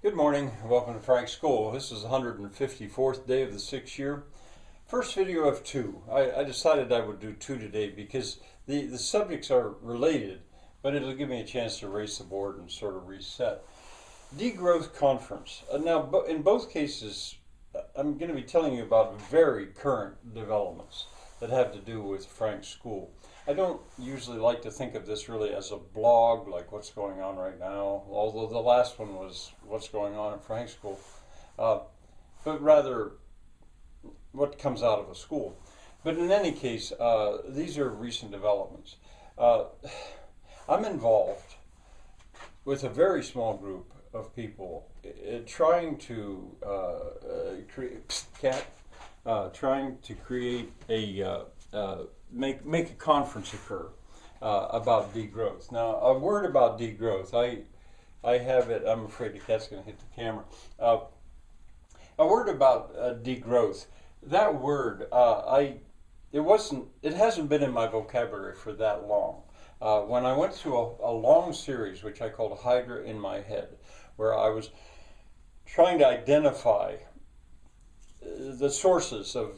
Good morning. Welcome to Frank's School. This is the 154th day of the 6th year. First video of two. I decided I would do two today because the subjects are related, but it'll give me a chance to erase the board and sort of reset. Degrowth Conference. Now, in both cases, I'm going to be telling you about very current developments that have to do with Frank's School. I don't usually like to think of this really as a blog, like what's going on right now, although the last one was what's going on at Frank's School, but rather what comes out of a school. But in any case, these are recent developments. I'm involved with a very small group of people trying to create a make a conference occur about degrowth. Now, a word about degrowth. I have it. I'm afraid the cat's going to hit the camera. A word about degrowth. That word, it hasn't been in my vocabulary for that long. When I went through a long series, which I called Hydra in my head, where I was trying to identify the sources of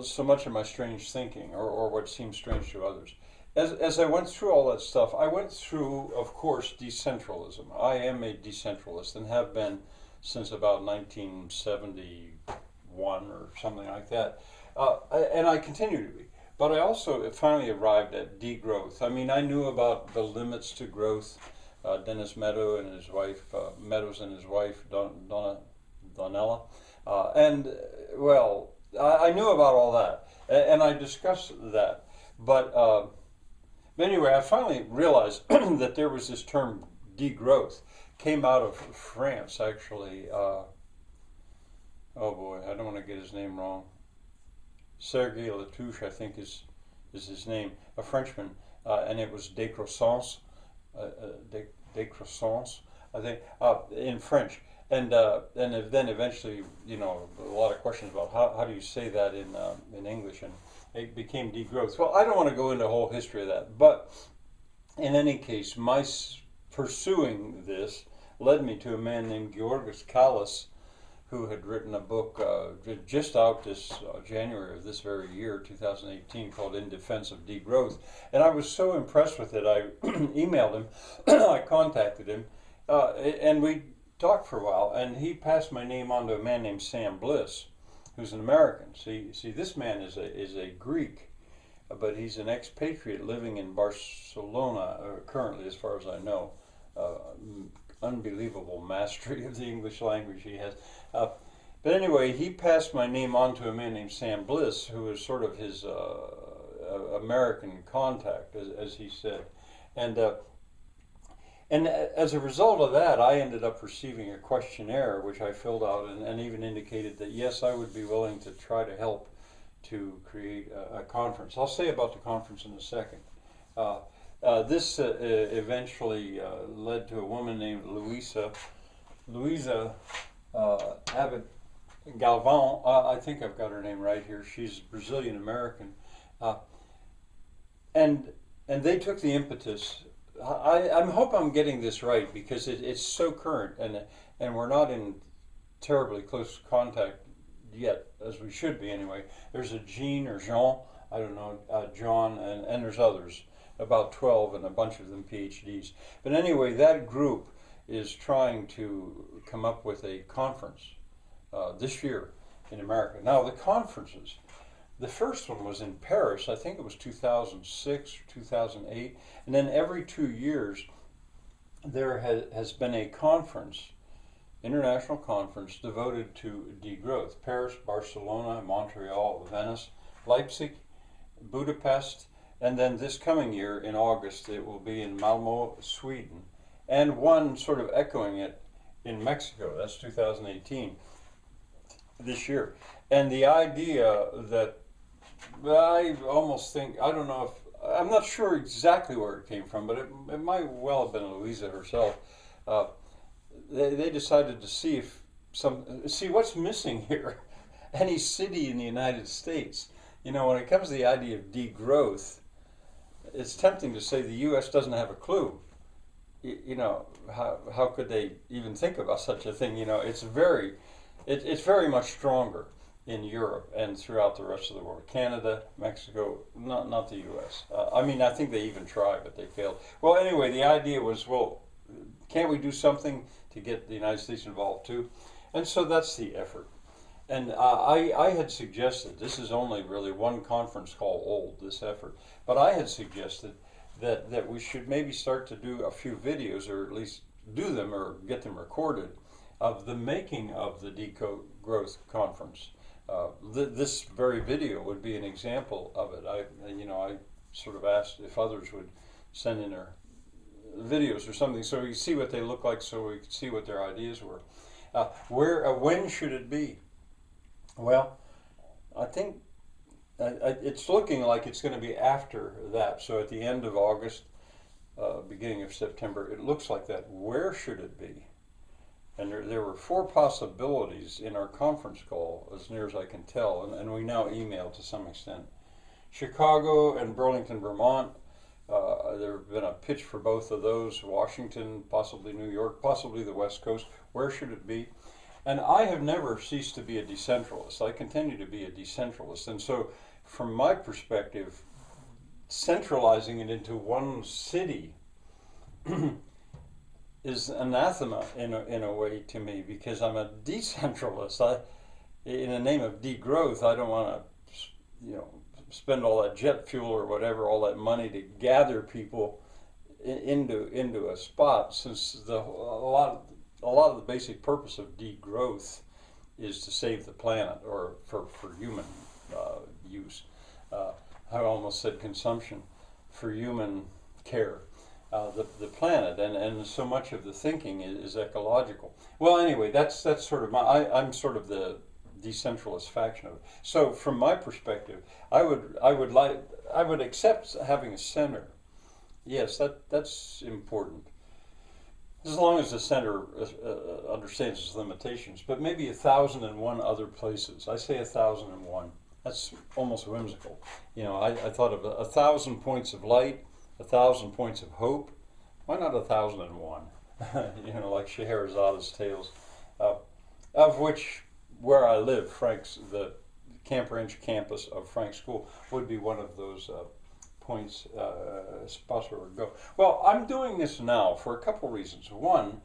so much of my strange thinking, or what seems strange to others. As I went through all that stuff, I went through, of course, decentralism. I am a decentralist and have been since about 1971 or something like that. And I continue to be. But I also finally arrived at degrowth. I mean, I knew about the limits to growth. Dennis Meadows and his wife, Donella. I knew about all that, and I discussed that. But anyway, I finally realized that there was this term degrowth. Came out of France, actually. Oh boy, I don't want to get his name wrong. Serge Latouche, I think, is his name, a Frenchman, and it was décroissance, décroissance, I think, in French. And then eventually, a lot of questions about how do you say that in English, and it became degrowth. Well, I don't want to go into the whole history of that, but in any case, my pursuing this led me to a man named Georgios Kallis, who had written a book just out this January of this very year, 2018, called In Defense of Degrowth. And I was so impressed with it, I emailed him, I contacted him, and we talked for a while, and he passed my name on to a man named Sam Bliss, who's an American. See, this man is a Greek, but he's an expatriate living in Barcelona currently, as far as I know. Unbelievable mastery of the English language he has. But anyway, he passed my name on to a man named Sam Bliss, who is sort of his American contact, as he said. And as a result of that, I ended up receiving a questionnaire, which I filled out and even indicated that, yes, I would be willing to try to help to create a conference. I'll say about the conference in a second. This eventually led to a woman named Louisa Abbott Galvão. I think I've got her name right here. She's Brazilian American, and they took the impetus. I hope I'm getting this right, because it's so current, and we're not in terribly close contact yet, as we should be anyway. There's a Jean or Jean, I don't know, John, and there's others, about 12, and a bunch of them PhDs. But anyway, that group is trying to come up with a conference this year in America. Now, the conferences, the first one was in Paris, I think it was 2006 or 2008, and then every 2 years there has been a conference, international conference, devoted to degrowth. Paris, Barcelona, Montreal, Venice, Leipzig, Budapest, and then this coming year in August it will be in Malmö, Sweden, and one sort of echoing it in Mexico. That's 2018, this year. And the idea that I almost think, I don't know if, I'm not sure exactly where it came from, but it might well have been Louisa herself. They decided to see what's missing here. Any city in the United States. When it comes to the idea of degrowth, it's tempting to say the U.S. doesn't have a clue. you know, how could they even think about such a thing? You know, it's very much stronger in Europe and throughout the rest of the world. Canada, Mexico, not the U.S. I mean, I think they even tried, but they failed. Well, anyway, the idea was, well, can't we do something to get the United States involved too? And so that's the effort. And I had suggested, this is only really one conference call old, this effort, but I had suggested that we should maybe start to do a few videos, or at least do them or get them recorded, of the making of the Degrowth Conference. This very video would be an example of it. I sort of asked if others would send in their videos or something, so we could see what they look like, so we could see what their ideas were. When should it be? Well, I think it's looking like it's going to be after that. So at the end of August, beginning of September, it looks like that. Where should it be? And there were 4 possibilities in our conference call, as near as I can tell, and we now email to some extent. Chicago and Burlington, Vermont. There have been a pitch for both of those. Washington, possibly New York, possibly the West Coast. Where should it be? And I have never ceased to be a decentralist. I continue to be a decentralist. And so, from my perspective, centralizing it into one city is anathema in a way to me, because I'm a decentralist. In the name of degrowth, I don't want to, spend all that jet fuel or whatever, all that money to gather people into a spot, since a lot of the basic purpose of degrowth is to save the planet, or for human use. I almost said consumption, for human care. The planet, and so much of the thinking is ecological. Well, anyway, that's sort of I'm sort of the decentralist faction of it. So from my perspective, I would accept having a center. Yes, that's important, as long as the center understands its limitations. But maybe 1,001 other places. I say 1,001. That's almost whimsical. I thought of 1,000 points of light, 1,000 points of hope. Why not 1,001? Like Scheherazada's tales, of which, where I live, the Camp Ranch campus of Frank School would be one of those points, spots where we go. Well, I'm doing this now for a couple reasons. One,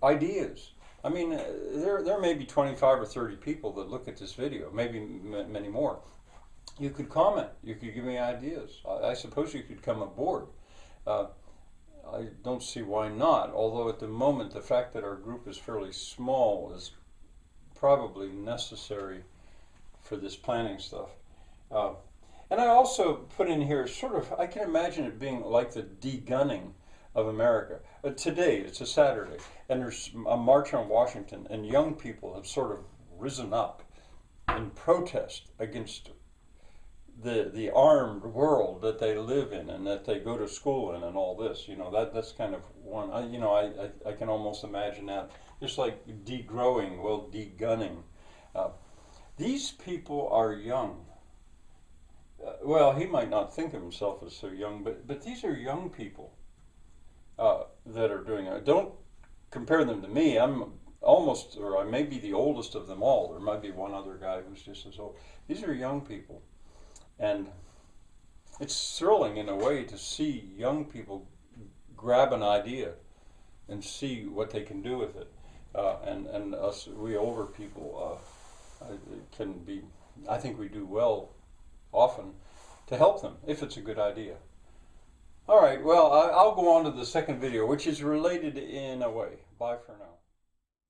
ideas. I mean, there may be 25 or 30 people that look at this video, maybe many more. You could comment. You could give me ideas. I suppose you could come aboard. I don't see why not, although at the moment the fact that our group is fairly small is probably necessary for this planning stuff. And I also put in here sort of, I can imagine it being like the de-gunning of America. Today, it's a Saturday, and there's a march on Washington, and young people have sort of risen up in protest against the armed world that they live in and that they go to school in, and all this. That's kind of one. I can almost imagine that, just like degrowing, well, de-gunning. These people are young. Well, he might not think of himself as so young, but these are young people that are doing it. Don't compare them to me. I'm almost, or I may be the oldest of them all. There might be one other guy who's just as old. These are young people. And it's thrilling in a way to see young people grab an idea and see what they can do with it. And us, we older people, I think we do well often to help them if it's a good idea. All right, well, I'll go on to the second video, which is related in a way. Bye for now.